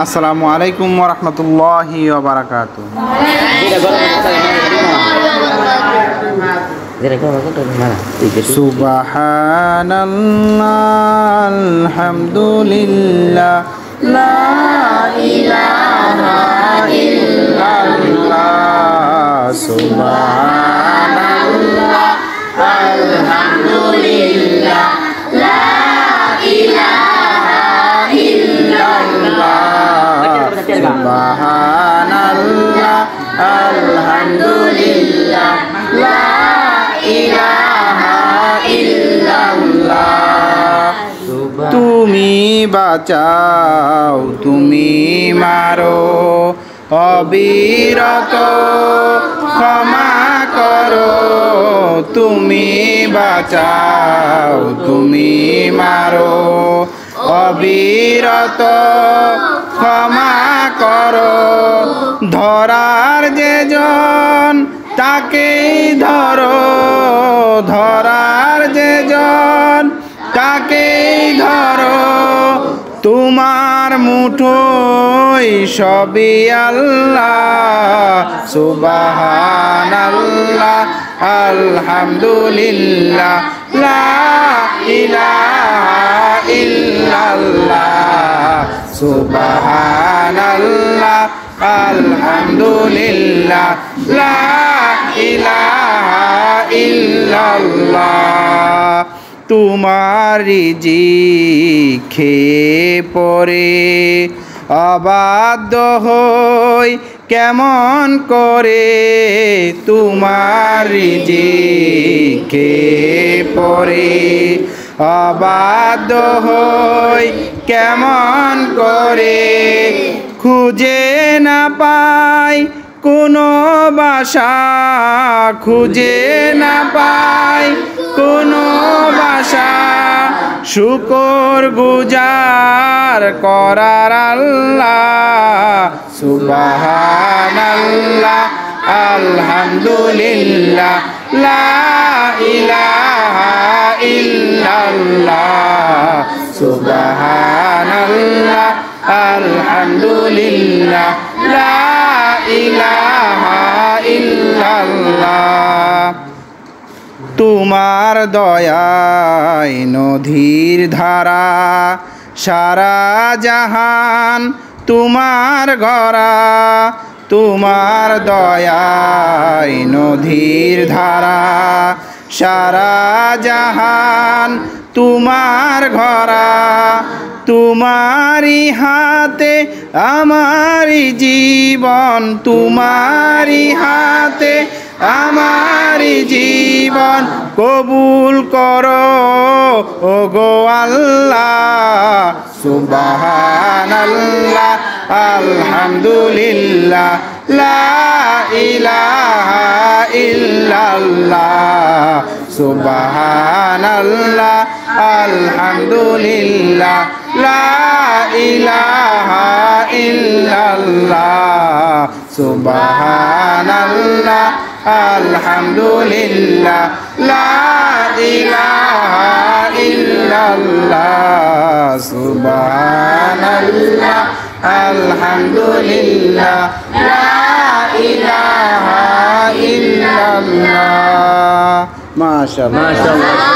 আসসালামু আলাইকুম ওয়া রাহমাতুল্লাহি ওয়া বারাকাতুহু। সুবহানাল্লাহ আলহামদুলিল্লাহ লা ইলাহা ইল্লাল্লাহ সুবহানাল্লাহ আলহামদুলিল্লাহ লা ইলাহা ইল্লাল্লাহ সুবহানাল্লাহ আলহামদুলিল্লাহ লা ইলাহা ইল্লাল্লাহ। তুমি বাঁচাও তুমি মারো অবিরত ক্ষমা করো। তুমি বাঁচাও তুমি মারো অবিরত ক্ষমা করো। ধরার যে জন তাকেই ধরো, ধরার যে জন তাকেই ধরো। তোমার মুঠোয় সবই আল্লাহ সুবহানাল্লাহ আলহামদুলিল্লাহ লা ইলাহা ইল্লাল্লাহ সুবহানাল্লাহ আলহামদুলিল্লাহ লা ইলাহা ইল্লাল্লাহ। তোমার রিজিক খেয়ে পরে অবাধ্য হই কেমন করে। তোমার রিজিক খেয়ে পরে অবাধ্য হই কেমন করে। খুঁজে না পাই কোনো বাসা, খুঁজে না পাই কোনো বাসা। শুকর গুজার করার আল্লাহ সুবহানাল্লাহ আলহামদুলিল্লাহ লা ইলাহা ইল্লাল্লাহ সুবহানাল্লাহ আলহামদুলিল্লাহ লা ইলাহা ইল্লাল্লাহ। তোমার দয়ায় নদীর ধারা সারা জাহান তোমার গড়া। তোমার দয়ায় নদীর ধারা সারা জাহান তোমার ঘরা। তোমারি হাতে আমারি জীবন, তোমারি হাতে আমারি জীবন। কবুল করো ওগো আল্লাহ সুবহানাল্লাহ আলহামদুলিল্লাহ লা ইলাহা ইল্লাল্লাহ সুবহানাল্লাহ আলহামদুলিল্লাহ লা ইলাহা ইল্লাল্লাহ সুবহানাল্লাহ আলহামদুলিল্লাহ লা ইলাহা ইল্লাল্লাহ সুবহানাল্লাহ আলহামদুলিল্লাহ লা ইলাহা ইল্লাল্লাহ। মাশাআল্লাহ।